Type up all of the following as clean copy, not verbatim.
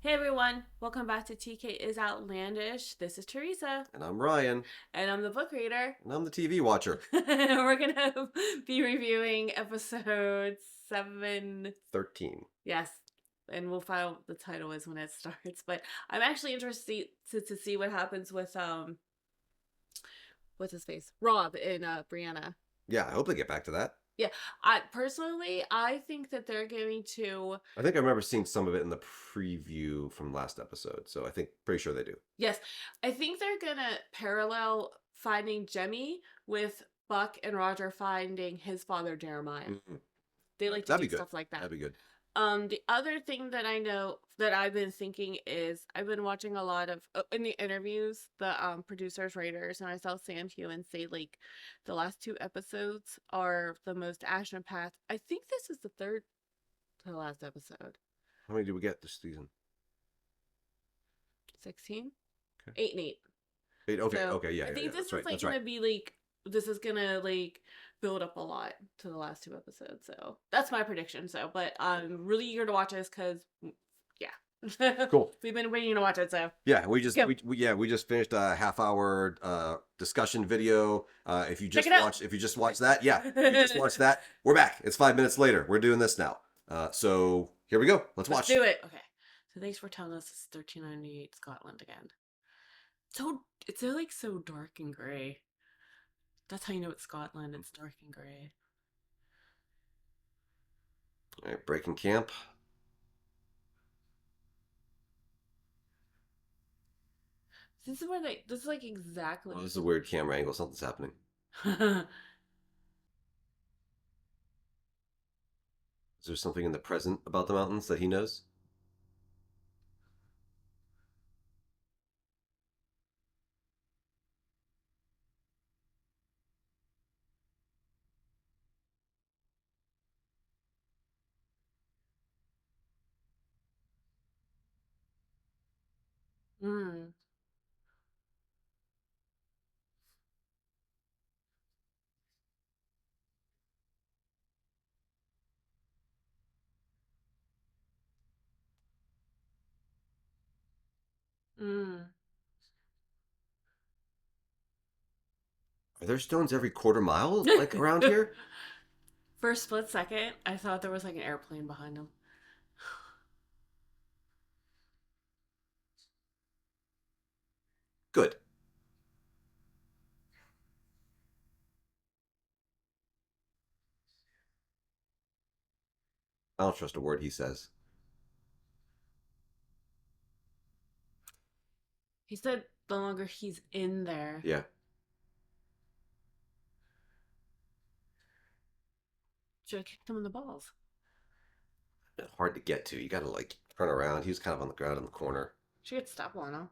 Hey everyone, welcome back to TK is Outlandish. This is Teresa, And I'm Ryan, and I'm the book reader. and I'm the TV watcher. We're gonna be reviewing episode 7. 13. Yes, and we'll find out what the title is when it starts. But I'm actually interested to see what happens with what's his face, Rob and Brianna. Yeah, I hope they get back to that. Yeah, I think that they're going to. I think I remember seeing some of it in the preview from last episode, so pretty sure they do. Yes, I think they're gonna parallel finding Jemmy with Buck and Roger finding his father Jeremiah. Mm-hmm. They like to That'd do be good. stuff like that. That'd be good. The other thing that I know that I've been thinking is I've been watching a lot of in the interviews, the producers, writers, and I saw Sam Hewen say like the last 2 episodes are the most action packed. I think this is the third to the last episode. How many do we get this season? 16? Okay. 8 and 8. Okay, So okay, yeah, I think this that's is right. like That's gonna right. be like this is gonna like build up a lot to the last 2 episodes. So that's my prediction. So, but I'm really eager to watch this because, yeah, Cool. We've been waiting to watch it. So Yeah, we just finished a half-hour discussion video. If you check it out. just watched that, yeah, you just watched that. We're back. It's 5 minutes later. We're doing this now. So here we go. Let's watch. Do it. Okay. So thanks for telling us it's 1398 Scotland again. So it's like so dark and gray. That's how you know it's Scotland. It's dark and gray. All right, breaking camp. This is where they. This is like exactly. Oh, this is a weird camera angle. Something's happening. Is there something in the present about the mountains that he knows? mm. Mm. Are there stones every quarter mile like around here? For a split second, I thought there was like an airplane behind him. Good. I don't trust a word he says. He said the longer he's in there. Yeah. Should have kicked him in the balls. Hard to get to. You gotta like turn around. He was kind of on the ground in the corner. She could step on him.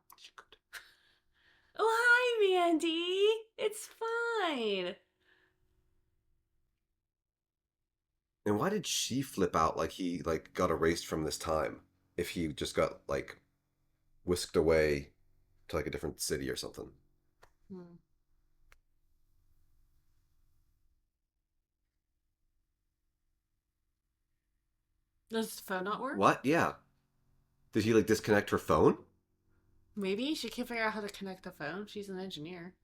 Oh, hi, Mandy. It's fine. And why did she flip out like he like got erased from this time? If he just got like whisked away to like a different city or something. Hmm. Does his phone not work? What? Yeah. Did he like disconnect her phone? Maybe she can't figure out how to connect the phone. She's an engineer.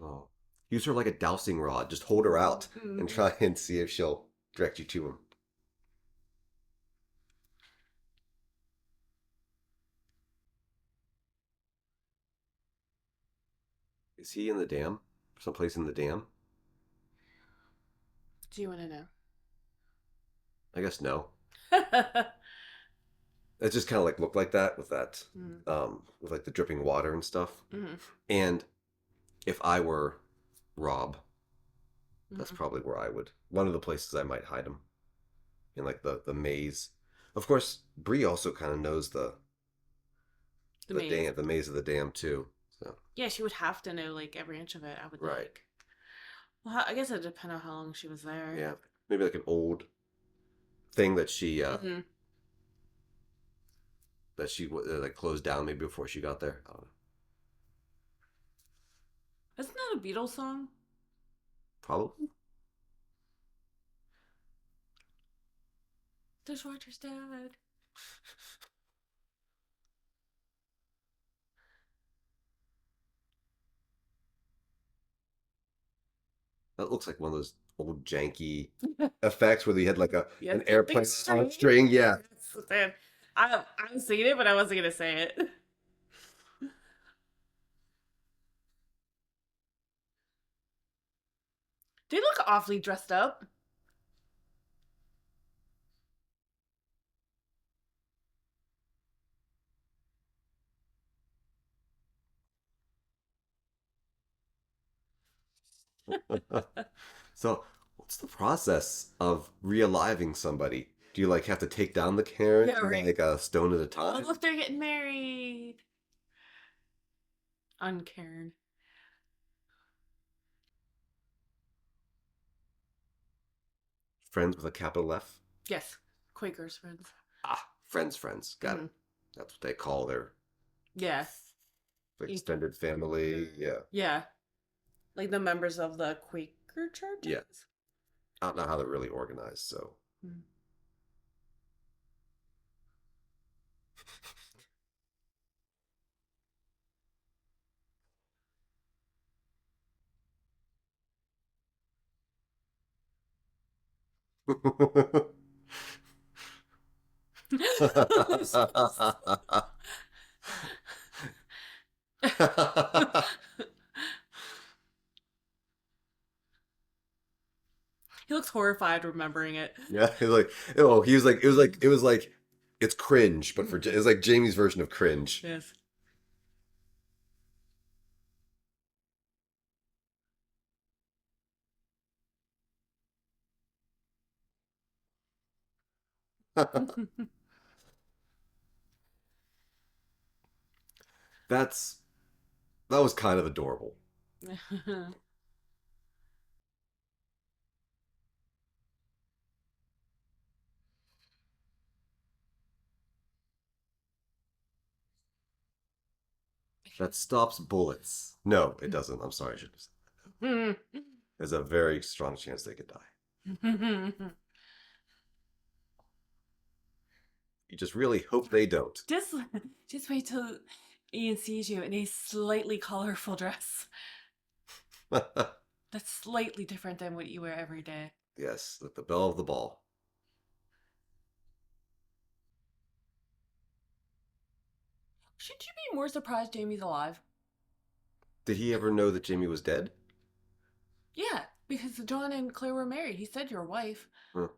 Oh. Use her like a dowsing rod. Just hold her out and try and see if she'll direct you to him. Is he in the dam? Someplace in the dam? Do you want to know? I guess no. It just kind of like looked like that with like the dripping water and stuff. Mm-hmm. And if I were Rob, that's Mm-hmm. probably where I would. One of the places I might hide him in like the maze. Of course, Bree also kind of knows The the maze. dam, the maze of the dam too. So Yeah, she would have to know like every inch of it. I would right, think. Well, I guess it depends on how long she was there. yeah, maybe like an old thing that Mm-hmm. she like closed down maybe before she got there. I don't know. Isn't that a Beatles song? Probably. Dishwasher's dad. That looks like one of those old janky effects where they had like a Yes, an big airplane on a string. string. Yeah. Yes, man. I've seen it, but I wasn't gonna say it. They look awfully dressed up. So, what's the process of realiving somebody? Do you like have to take down the Karen Yeah, right. like a stone at a Oh, time? look, they're getting married. On Karen. Friends with a capital F? Yes, Quakers friends. Ah, friends. Got Hmm. it. That's what they call their Yeah, extended family. Yeah. yeah, like the members of the Quaker Yeah. churches. I don't know how they're really organized, so. Hmm. He looks horrified remembering it. Yeah, he's like, oh, he was like, it was like, it's cringe, but it's like Jamie's version of cringe. Yes. That's that was kind of adorable. That stops bullets. No, it doesn't. I'm sorry, I should have said. There's a very strong chance they could die. You just really hope they don't. just, just wait till Ian sees you in a slightly colorful dress. That's slightly different than what you wear every day. Yes, the bell of the ball. Should you be more surprised Jamie's alive? Did he ever know that Jamie was dead? Yeah, because John and Claire were married. He said your wife. Huh.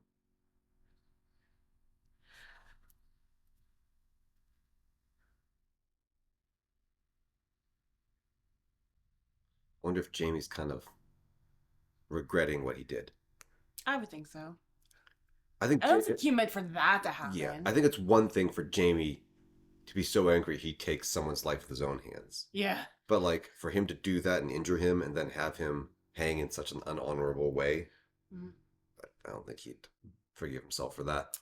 Wonder if Jamie's kind of regretting what he did. I would think so. I think, I don't think he meant for that to yeah, happen. I think it's one thing for Jamie to be so angry he takes someone's life with his own hands. Yeah. But like for him to do that and injure him and then have him hang in such an unhonorable way, Mm. I don't think he'd forgive himself for that.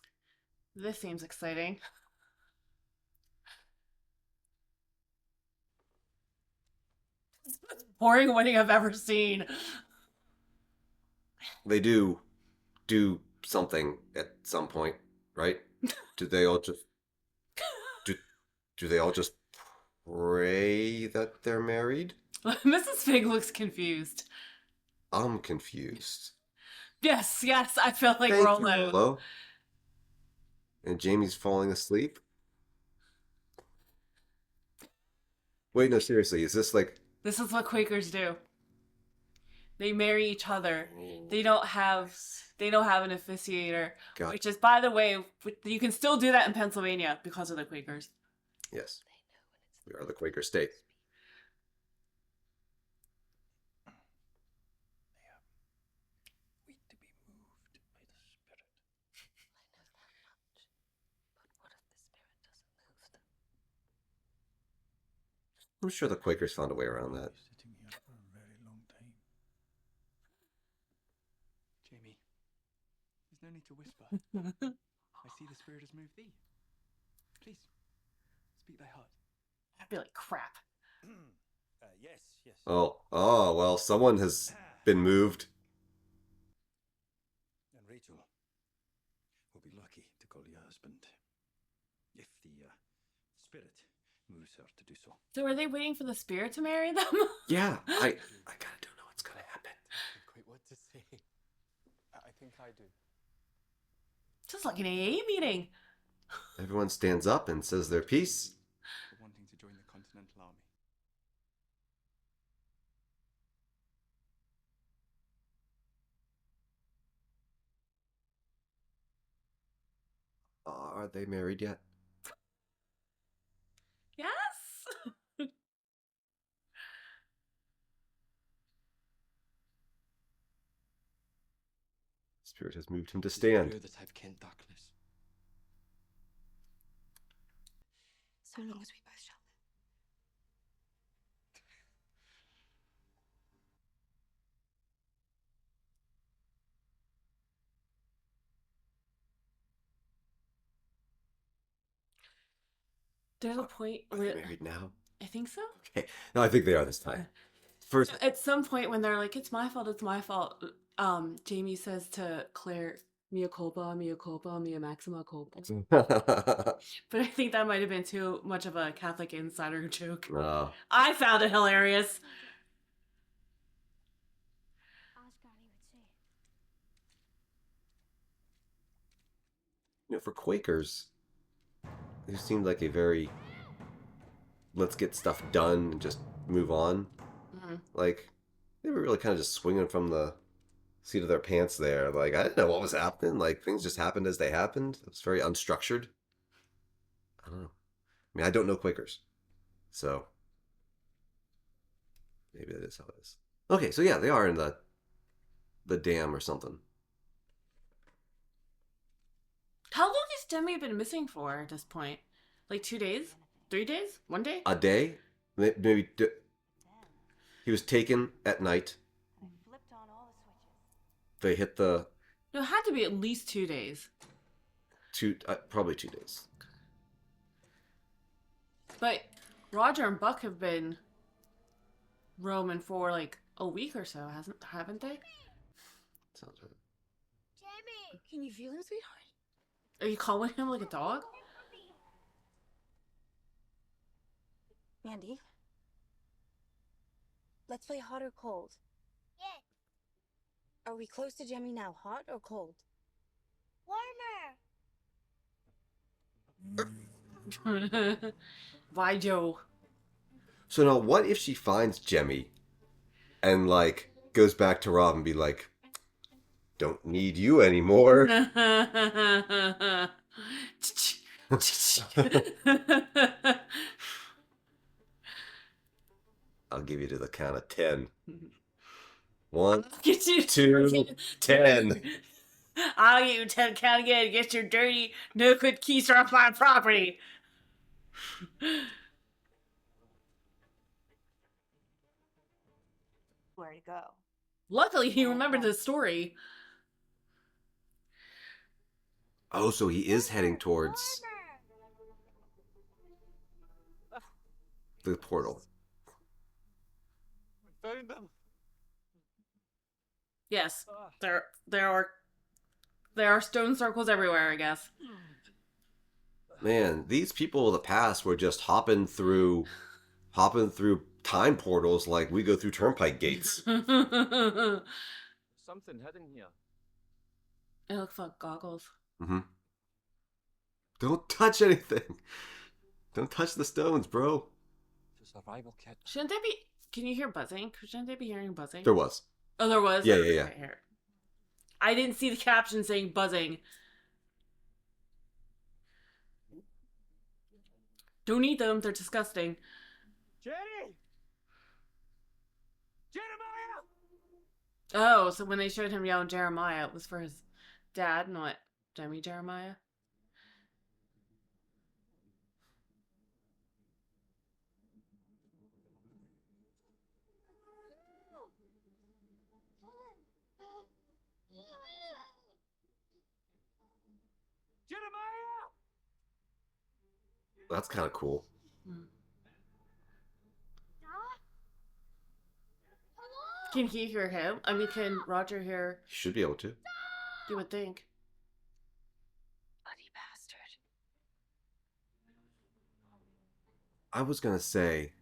This seems exciting. It's the most boring wedding I've ever seen. They do something at some point, right? Do they all just do do they all just pray that they're married? Mrs. Fig looks confused. I'm confused. Yes, I feel like we're Thank all you, out. Rolo. And Jamie's falling asleep. Wait, no, seriously, is this like This is what Quakers do. They marry each other. oh, They don't have they don't have an officiator, God? which is, by the way, you can still do that in Pennsylvania because of the Quakers. Yes, we are the Quaker state. Wait to be moved by the Spirit. I'm sure the Quakers found a way around that. Sitting here for a very long time. Jamie, there's no need to whisper. I see the Spirit has moved thee. Please, speak thy heart. I'd be like, crap. Yes. Oh, well, someone has been moved. And Rachel, will be lucky to call you husband. If the spirit moves her to do so. So are they waiting for the spirit to marry them? Yeah, I kind of don't know what's gonna happen. Quite what to say. I think I do. Just like an AA meeting. Everyone stands up and says their piece. For wanting to join the Continental Army. Are they married yet? Yes. Spirit has moved him to stand. Fear that I've kent darkness. So long as we both shall live. There's a point Are they where married now? I think so. Okay. No, I think they are this time. First, At some point when they're like, it's my fault, Jamie says to Claire, mea culpa, mea maxima culpa. But I think that might have been too much of a Catholic insider joke. I found it hilarious. Ask Granny would say. you know, for Quakers, who seemed like a very let's get stuff done and just move on. Mhm. Like, they were really kind of just swinging from the seat of their pants there. Like, I didn't know what was happening. Like, things just happened as they happened. It was very unstructured. I don't know. I mean, I don't know Quakers. So, maybe that is how it is. Okay, so yeah, they are in the dam or something. How long has Demi been missing for at this point? Like 2 days? 3 days? 1 day? A day? Maybe. He was taken at night. I flipped on all the switches. They hit the No, it had to be at least 2 days. probably 2 days. But Roger and Buck have been roaming for like a week or so, haven't they? Sounds right. Jamie! Can you feel him, sweetheart? Are you calling him like a dog? Mandy? Let's play hot or cold. Yes. Are we close to Jemmy now, hot or cold? Warmer. Why, Joe? So now, what if she finds Jemmy and like goes back to Rob and be like, "Don't need you anymore." I'll give you to the count of 10. 1, Get you 2, 10. I'll get you 10 count again. Get your dirty, no good keister off my property. Where to go? Luckily, he remembered the story. Oh, so he is heading towards the portal. We found them. Yes, there are stone circles everywhere, I guess. Man, these people of the past were just hopping through time portals like we go through turnpike gates. It Something hidden here. looks like goggles. Mm-hmm. Don't touch anything. Don't touch the stones, bro. It's a survival kit. Shouldn't they be? Can you hear buzzing? Shouldn't they be hearing buzzing? There was. Oh, there was. Yeah. Okay, here. I didn't see the caption saying buzzing. Don't eat them. They're disgusting. Jenny! Jeremiah! Oh, so when they showed him yelling Jeremiah, it was for his dad, not Jemmy Jeremiah. Jeremiah! That's kind of cool. Can he hear him? I mean, can Roger hear? You should be able to. You would think. I was gonna say,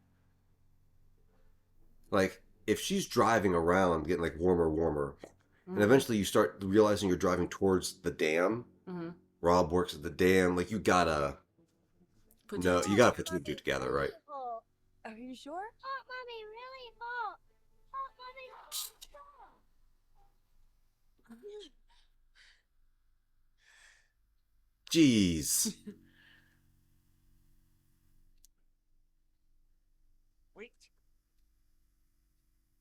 like, if she's driving around, getting like warmer, and eventually you start realizing you're driving towards the dam. Mm-hmm. Rob works at the dam. Like, you gotta you gotta put two and two together, right? Hot. Are you sure? Hot, mommy, really hot. Hot, mommy, hot. Jeez. Wait.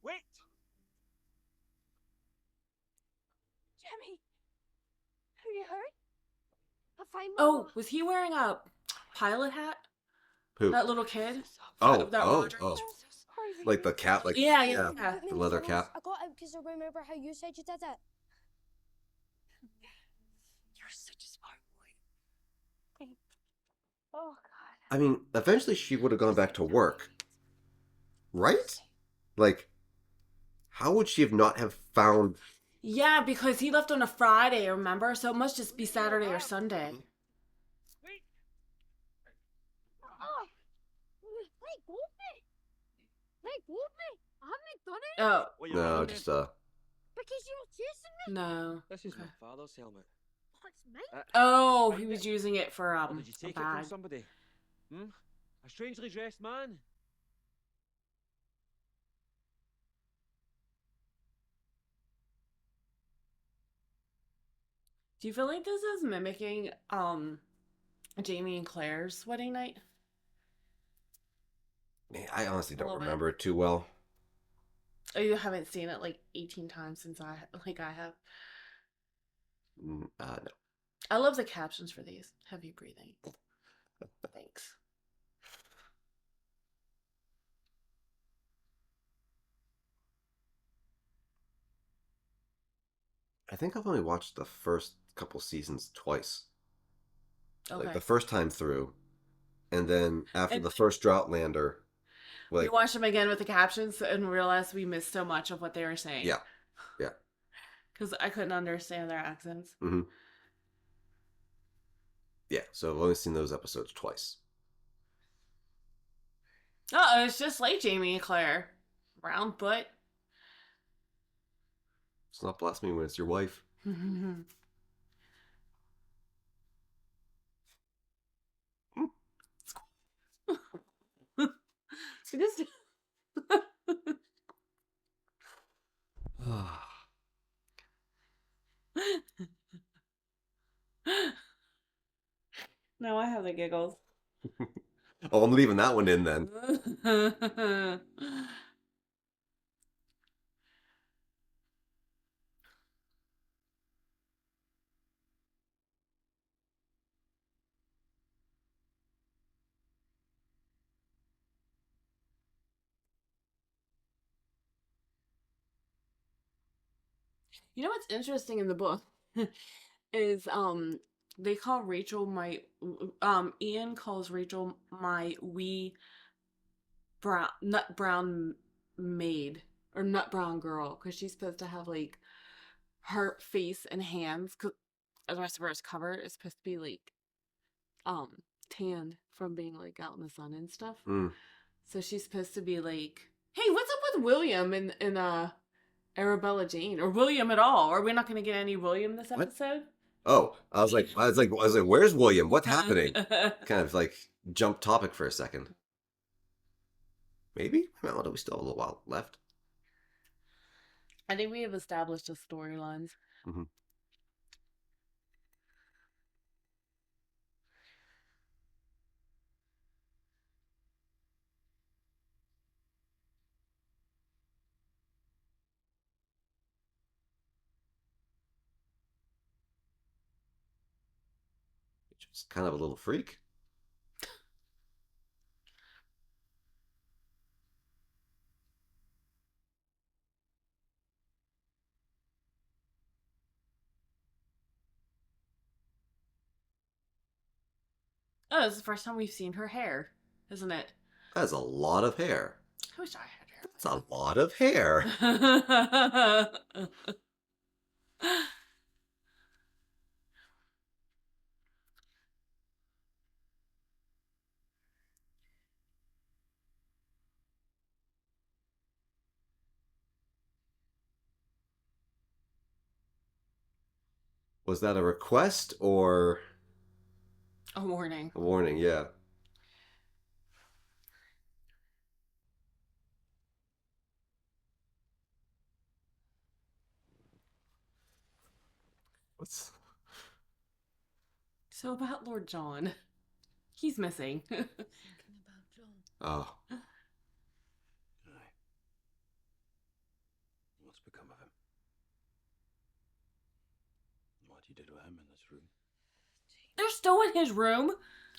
Wait! Jemmy, are you hurt? I'll find Oh, Mama. was he wearing a pilot hat? Who? That little kid? Oh, That oh, Roger? oh. I'm so sorry for Like the you. cap, like Yeah, yeah. Put me the in leather tunnels. cap. I got out because I remember how you said you did it. You're such a smart boy. Oh, God. I mean, eventually she would have gone back to work, right? Like, how would she have not have found? Yeah, because he left on a Friday, remember? So it must just be Saturday or Sunday. Wait! Oh, let go of me. Let go of me. I haven't done it Oh, What you No, doing just because you're chasing me. no. This is Okay. my father's helmet. Oh, it's mine. Oh, Find he was it. using it for Or did you a take it from bag. somebody? Hmm? A strangely dressed man? Do you feel like this is mimicking Jamie and Claire's wedding night? I honestly A don't little bit. remember it too well. Oh, you haven't seen it like 18 times since I have. No. I love the captions for these. Heavy breathing. Thanks. I think I've only watched the first couple seasons twice. Okay. Like the first time through, and then after And the first Droughtlander, we like watched them again with the captions and realized we missed so much of what they were saying. yeah, yeah. Because I couldn't understand their accents. Mm-hmm. Yeah, so I've only seen those episodes twice. Oh, it's just like Jamie and Claire. Round butt. It's not blasphemy when it's your wife. She just. Now I have the giggles. Oh, I'm leaving that one in then. You know what's interesting in the book is they call Rachel my Ian calls Rachel my wee brown nut brown maid or nut brown girl because she's supposed to have like her face and hands because the rest of her is covered. It's supposed to be like um tanned from being like out in the sun and stuff. Mm. So she's supposed to be like, hey, what's up with William in Arabella Jane or William at all? Are we not going to get any William this What? episode? Oh, I was like, where's William? What's happening? Kind of like jump topic for a second. Maybe? Well, we still have a little while left. I think we have established the storylines. Mm-hmm. She's kind of a little freak. Oh, this is the first time we've seen her hair, isn't it? That's a lot of hair. I wish I had hair. That's a lot of hair. Was that a request or A warning. a warning? Yeah. What's... So about Lord John. He's missing. Thinking about John. Oh. Aye. What's become of him? What you did with him in this room? They're still in his room.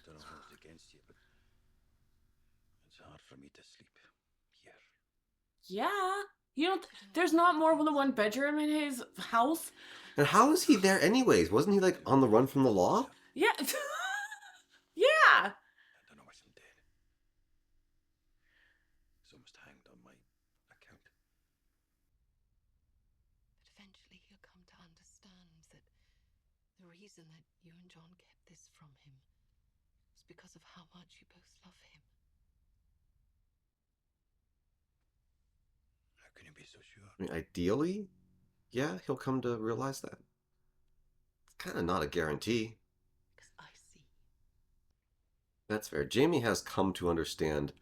Don't know what's against you, but it's hard for me to sleep here. Yeah. You don't. There's not more than one bedroom in his house. And how is he there anyways? Wasn't he like on the run from the law? Yeah. Yeah. I don't know why I'm dead. He's almost hanged on my account. But eventually he'll come to understand that the reason that you and John kept this from him was because of how much you both love him. How can you be so sure? I mean, ideally, yeah, he'll come to realize that. It's kind of not a guarantee. Because I see. That's fair. Jamie has come to understand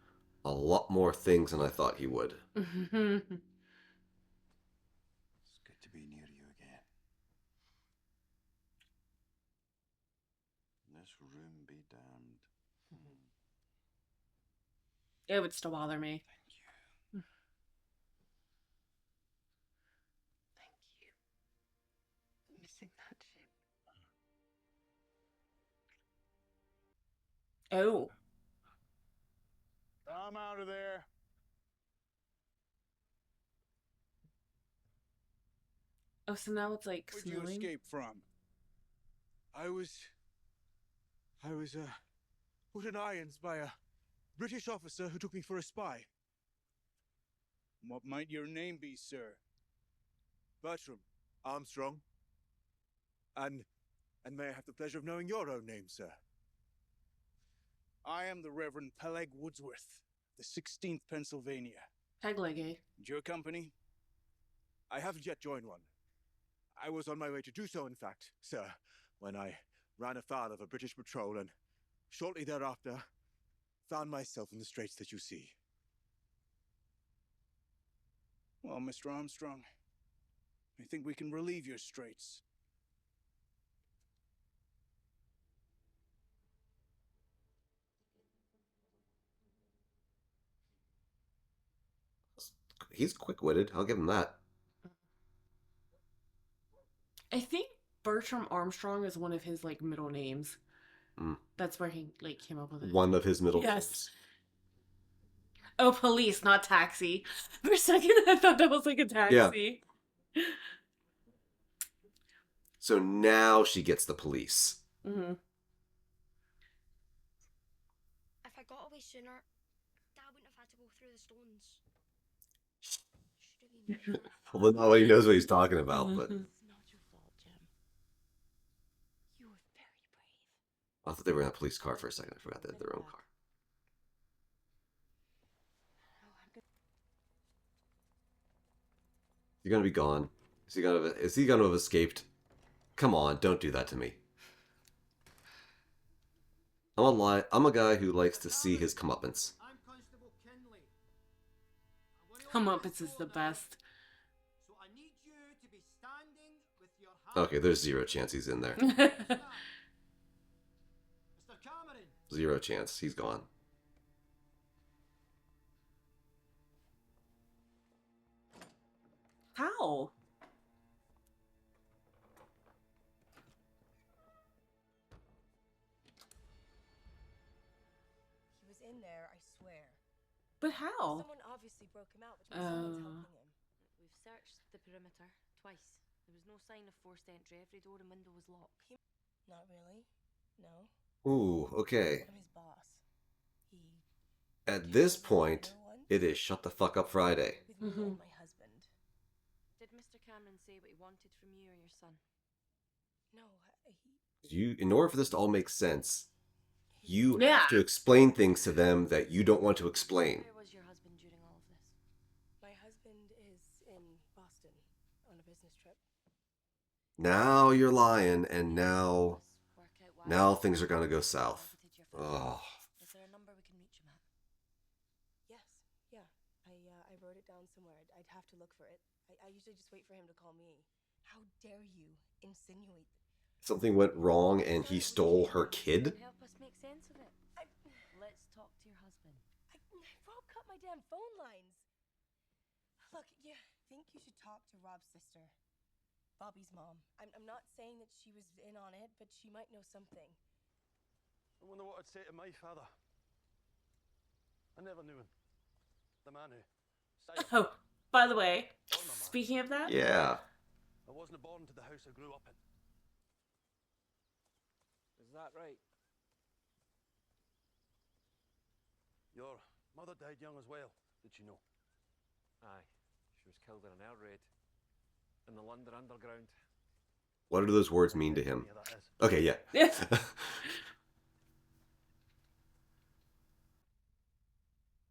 a lot more things than I thought he would. It's good to be near you again. This room be damned. It would still bother me. Thank you. Thank you for missing that ship. Oh. I'm out of there. Oh, so now it's like Where'd you snowing? escape from? I was put in irons by a British officer who took me for a spy. What might your name be, sir? Bertram Armstrong. And may I have the pleasure of knowing your own name, sir? I am the Reverend Peleg Woodsworth, the 16th Pennsylvania. Peg leggy. And your company? I haven't yet joined one. I was on my way to do so, in fact, sir, when I ran afoul of a British patrol and shortly thereafter found myself in the straits that you see. Well, Mr. Armstrong, I think we can relieve your straits. He's quick-witted. I'll give him that. I think Bertram Armstrong is one of his like middle names. Mm. That's where he like came up with it. One of his middle Yes. names. Oh, police, not taxi. For a second, I thought that was like a taxi. So now she gets the police. Mm-hmm. If I got away sooner, Dad wouldn't have had to go through the stones. Should have been. Well, not he knows what he's talking about, but It's not your fault, Jim. You were very brave. I thought they were in a police car for a second. I forgot they had their own car. Is he gonna be gone? Is he gonna have escaped? Come on, don't do that to me. I'm a guy who likes to see his comeuppance. I'm Constable Kinley. Comeuppance is the best. So I need you to be standing with your hands. Okay, there's zero chance he's in there. Mr. Cameron. Zero chance. He's gone. How? He was in there, I swear. But how? Someone obviously broke him out, which means someone's helping him. We've searched the perimeter twice. There was no sign of forced entry. Every door and window was locked. Not really. No. Ooh, okay. I'm his boss. He At this point, it is shut the fuck up Friday. with me and my husband. Did Mr. Cameron say what he wanted from you or your son? No, he In order for this to all make sense, you Yeah. have to explain things to them that you don't want to explain. Where was your husband during all of this? my husband is in Boston on a business trip. Now you're lying, and now things are gonna go south. Oh. Is there a number we can reach him at? Yes, yeah. I wrote it down somewhere. I'd have to look for it. I usually just wait for him to call me. How dare you insinuate Something went wrong and he stole her kid? Help us make sense of it. Let's talk to your husband. Rob cut my damn phone lines. Look, you think you should talk to Rob's sister, Bobby's mom. I'm not saying that she was in on it, but she might know something. I wonder what I'd say to my father. I never knew him. The man who... Oh, by the way, speaking of that, Yeah. I wasn't born to the house I grew up in. Is that right? Your mother died young as well, did you know? Aye. She was killed in an air raid. In the London Underground. What do those words mean to him? Yeah, that is. Okay, yeah.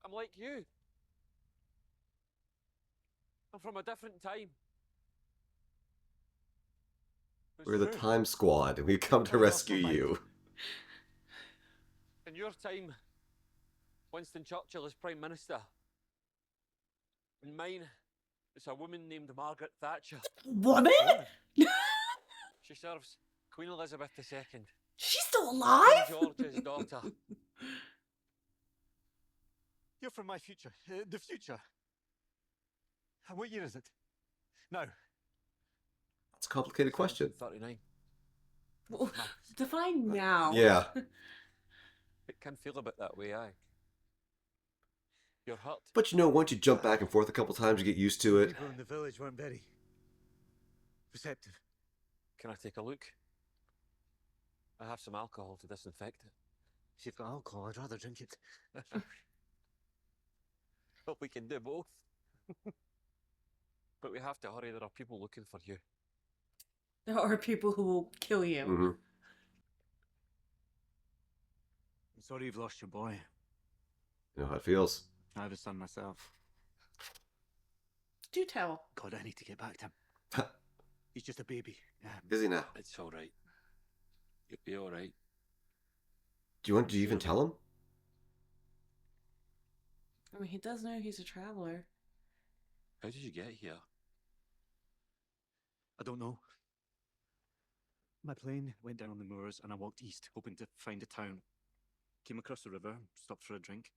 I'm like you. I'm from a different time. We're the Time Squad, and we've come to rescue you. In your time, Winston Churchill is Prime Minister. In mine, it's a woman named Margaret Thatcher. woman? She serves Queen Elizabeth II. She's still alive? King George's daughter. You're from my future. The future. What year is it? Now. That's a complicated question. 39. Well, define now. Yeah. It can feel a bit that way, aye. You're hurt. But you know, once you jump back and forth a couple times, you get used to it. People in the village weren't very receptive. Can I take a look? I have some alcohol to disinfect it. If you've got alcohol, I'd rather drink it. Well, we can do both. But we have to hurry. There are people looking for you. There are people who will kill you. Mm-hmm. I'm sorry you've lost your boy. You know how it feels. I have a son myself. Do tell. God, I need to get back to him. He's just a baby. Is he now? It's all right. You'll be all right. Do you want to even tell him? I mean, he does know he's a traveler. How did you get here? I don't know. My plane went down on the moors and I walked east, hoping to find a town. Came across the river, stopped for a drink.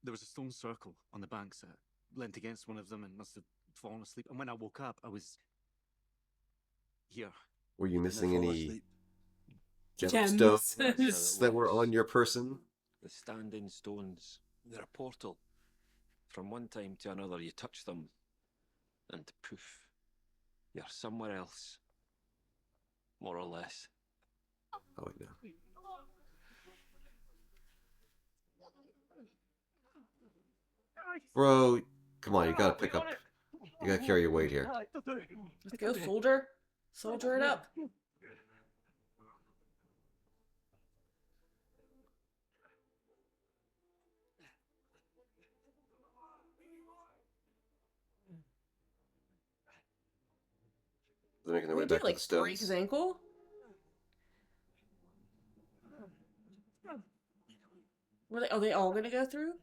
There was a stone circle on the banks. I leant against one of them and must have fallen asleep. And when I woke up, I was here. Were you missing any Gems. gemstones that were on your person? The standing stones. They're a portal. From one time to another, you touch them, and poof, you're somewhere else. More or less. Oh, wait, no. Bro, come on, you gotta pick up. You gotta carry your weight here. Let's go, soldier. Soldier it up. They're making their way Did back he, to the break his stones. ankle? Are they all gonna go through?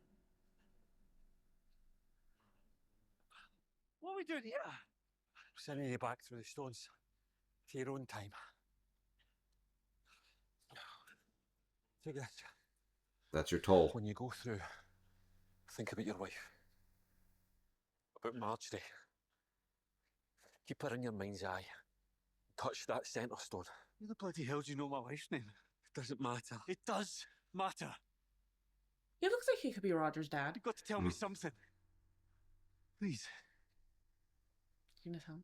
What are we doing here? Sending you back through the stones to your own time. Take this. That's your toll. When you go through, think about your wife. About Marjorie. Keep her in your mind's eye. Touch that centre stone. Who the bloody hell do you know my wife's name? It doesn't matter. It does matter. He looks like he could be Roger's dad. You've got to tell me something. Please. You gonna tell him?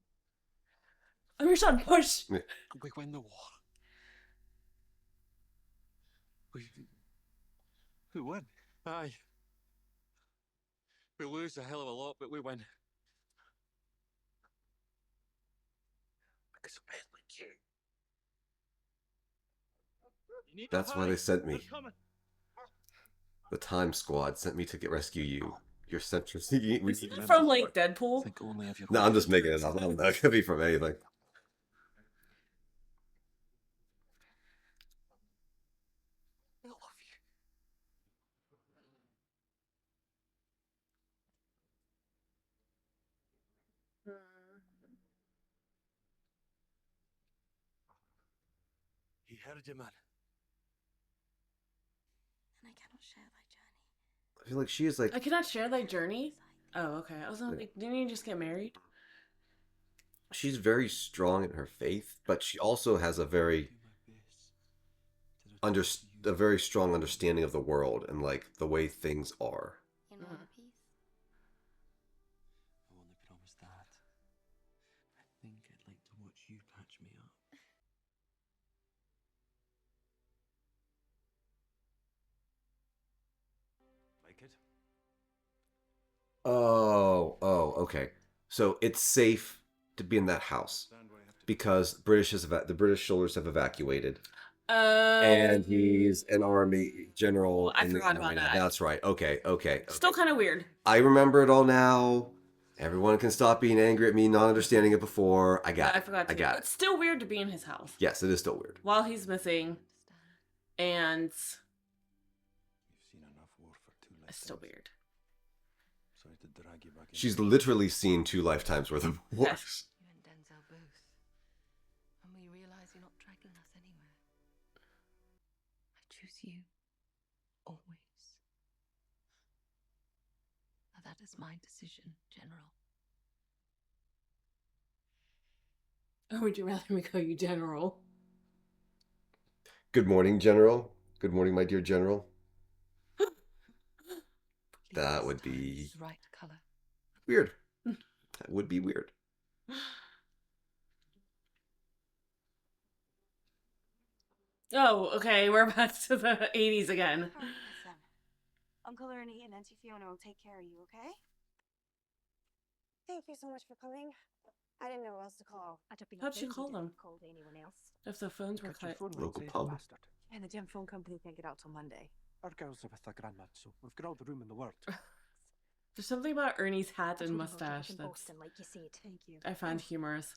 I'm your son, push! We win the war. We won. Aye. We lose a hell of a lot, but we win. Because of men like you. That's why they sent me. The Time Squad sent me to rescue you. Your centrist. From like Deadpool? Think only of your No, I'm just making it up. I don't know. It could be from anything. heard you, man. And I cannot share thy journey. I feel like she is like I cannot share thy journey. Oh, okay. I was like, didn't you just get married? she's very strong in her faith, but she also has a very a very strong understanding of the world and like the way things are. In one piece. I only promise that. I think I'd like to watch you patch me up. Like it? Oh, okay. So it's safe to be in that house because the British soldiers have evacuated, and he's an army general I in the forgot army about now. that. That's right. Okay. Still kind of weird. I remember it all now. Everyone can stop being angry at me, not understanding it before. I got I it. forgot I to. got It's it. still weird to be in his house Yes, it is still weird. while he's missing, and You've seen enough war for 2 lifetimes. it's still weird. Sorry to drag you back in. She's literally seen 2 lifetimes worth of wars. Yes. You and Denzel both. And we realize you're not dragging us anywhere. I choose you. Always. Now that is my decision, General. Or would you rather me call you General? Good morning, General. Good morning, my dear General. That Please, would time be is the right color. weird. That would be weird. Oh, okay. We're back to the 80s again. Listen, Uncle Ernie and Auntie Fiona will take care of you, okay? Thank you so much for coming. I didn't know who else to call. I'd have been How'd she offended call if them? you called anyone else. If the phones were Got your cut. phone Local lines, pub. bastard. And the damn phone company can't get out till Monday. Our girls are with their grandma, so we've got all the room in the world. There's something about Ernie's hat I and told you Roger mustache was in that's Boston, like you said. Thank you. I find humorous.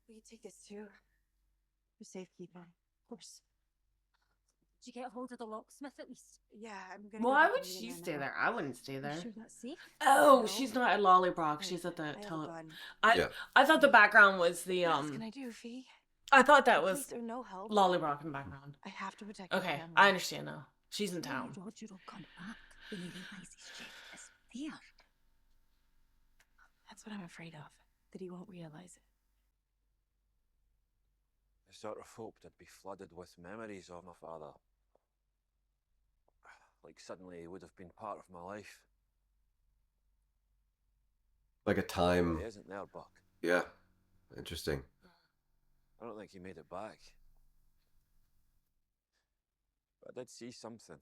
We can take this too. For safekeeping. Of course. Did you get a hold of the locksmith at least? Yeah, I'm gonna go Why back would and read she in stay now. there? I wouldn't stay You there. sure that's safe? Oh, No. she's not at Lollybrock. Wait, She's at the I have a gun. I I thought the background was the What else can I do, Fee? I thought that The was police are no help. Lollybrock in the background. I have to protect my Okay, family. I understand now. She's in Maybe town. Roger will come back when he realizes Jeff is there. That's what I'm afraid of. That he won't realize it. I sort of hoped I'd be flooded with memories of my father. Like suddenly he would have been part of my life. Like a But time. he isn't there, Buck. Yeah. Interesting. I don't think he made it back. But I did see something.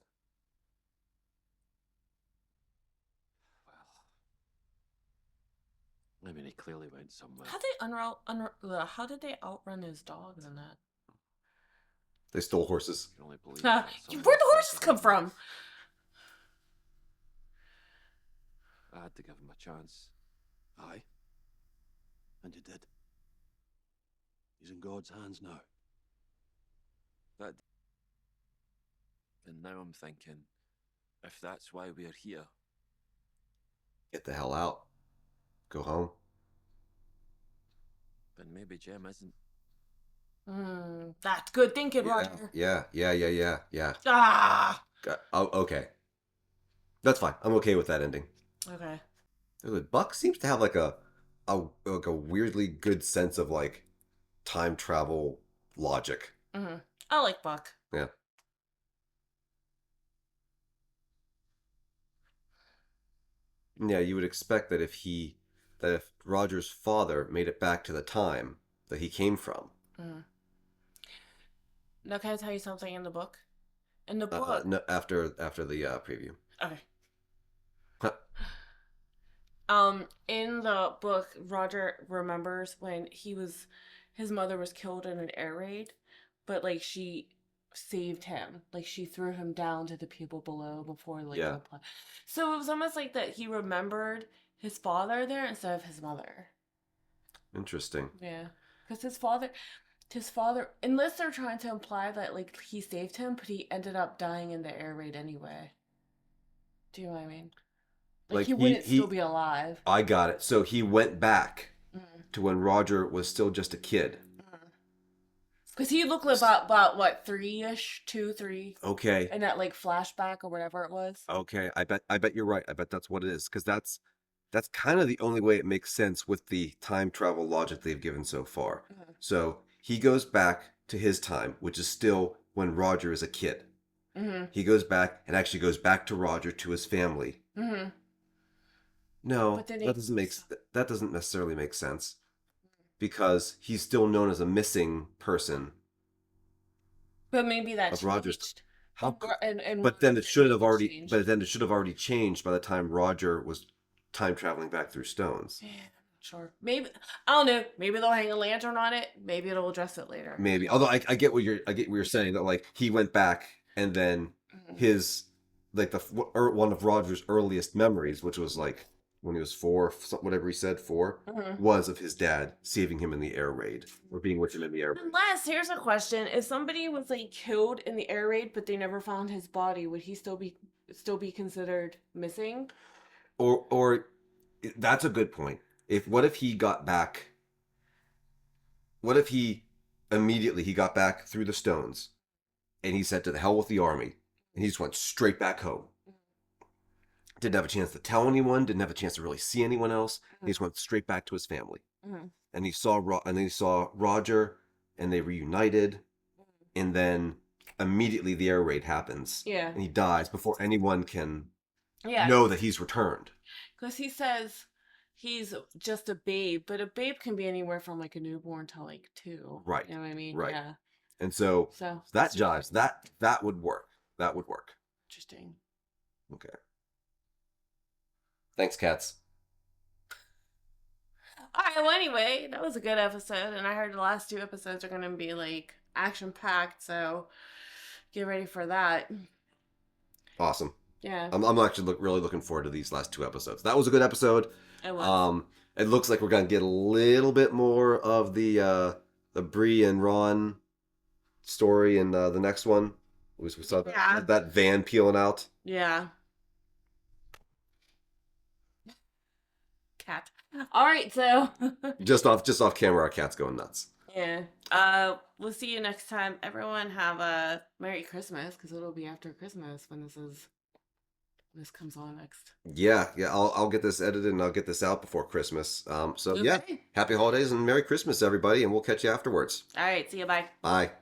Well, I mean, he clearly went somewhere. How did they outrun his dogs in that? They stole horses. I can only believe Where'd that the someone horses else come had from? I had to give him a chance. Aye. And you did. He's in God's hands now. That. And now I'm thinking, if that's why we're here, Get the hell out. Go home. then maybe Jem isn't. That's good thinking, Yeah. Roger. Yeah. Ah. Oh, okay. That's fine. I'm okay with that ending. Okay. Buck seems to have like a weirdly good sense of like time travel logic. I like Buck. Yeah. Yeah, you would expect that if Roger's father made it back to the time that he came from. Now, can I tell you something in the book? In the book. No, after the preview. Okay. In the book, Roger remembers when his mother was killed in an air raid, but like she saved him. Like she threw him down to the people below before like Yeah. So it was almost like that he remembered his father there instead of his mother. Interesting. Yeah. Because his father, unless they're trying to imply that like he saved him, but he ended up dying in the air raid anyway. Do you know what I mean? Like he wouldn't still be alive. I got it. So he went back Mm. to when Roger was still just a kid. Because he looked about what, 3-ish, 2, 3. Okay. And that like flashback or whatever it was. Okay. I bet you're right. I bet that's what it is. Because that's kind of the only way it makes sense with the time travel logic they've given so far. Mm-hmm. So he goes back to his time, which is still when Roger is a kid. Mm-hmm. He goes back and actually goes back to Roger, to his family. Mm-hmm. No, But then that doesn't necessarily make sense. Because he's still known as a missing person. But maybe that of Roger's. changed. How? And But then it should have already. changed. But then it should have already changed by the time Roger was time traveling back through stones. Yeah, sure. Maybe I don't know. Maybe they'll hang a lantern on it. Maybe it'll address it later. Maybe. Although I get what you're saying, that like he went back and then his like one of Roger's earliest memories, which was like when he was 4, whatever he said, 4, was of his dad saving him in the air raid or being with him in the air raid. Unless, here's a question: if somebody was like killed in the air raid, but they never found his body, would he still be considered missing? Or that's a good point. What if he got back? What if he immediately got back through the stones, and he said, "To the hell with the army," and he just went straight back home. Didn't have a chance to tell anyone. Didn't have a chance to really see anyone else. He just went straight back to his family, and he saw Roger, and they reunited, and then immediately the air raid happens. Yeah, and he dies before anyone can yeah. know that he's returned. Because he says he's just a babe, but a babe can be anywhere from like a newborn to like 2. Right. You know what I mean? Right. Yeah. And so that jives. That would work. That would work. Interesting. Okay. Thanks, cats. All right. Well, anyway, that was a good episode, and I heard the last 2 episodes are going to be like action packed. So get ready for that. Awesome. Yeah. I'm actually really looking forward to these last 2 episodes. That was a good episode. It was. It looks like we're gonna get a little bit more of the Bree and Ron story in the next one. We saw that van peeling out. Yeah. Cat. All right, so just off camera, our cat's going nuts. Yeah. We'll see you next time. Everyone have a Merry Christmas, because it'll be after Christmas when this comes on next. Yeah. I'll get this edited and I'll get this out before Christmas. So Okay. yeah, happy holidays and Merry Christmas, everybody, and we'll catch you afterwards. All right. See you. Bye. Bye.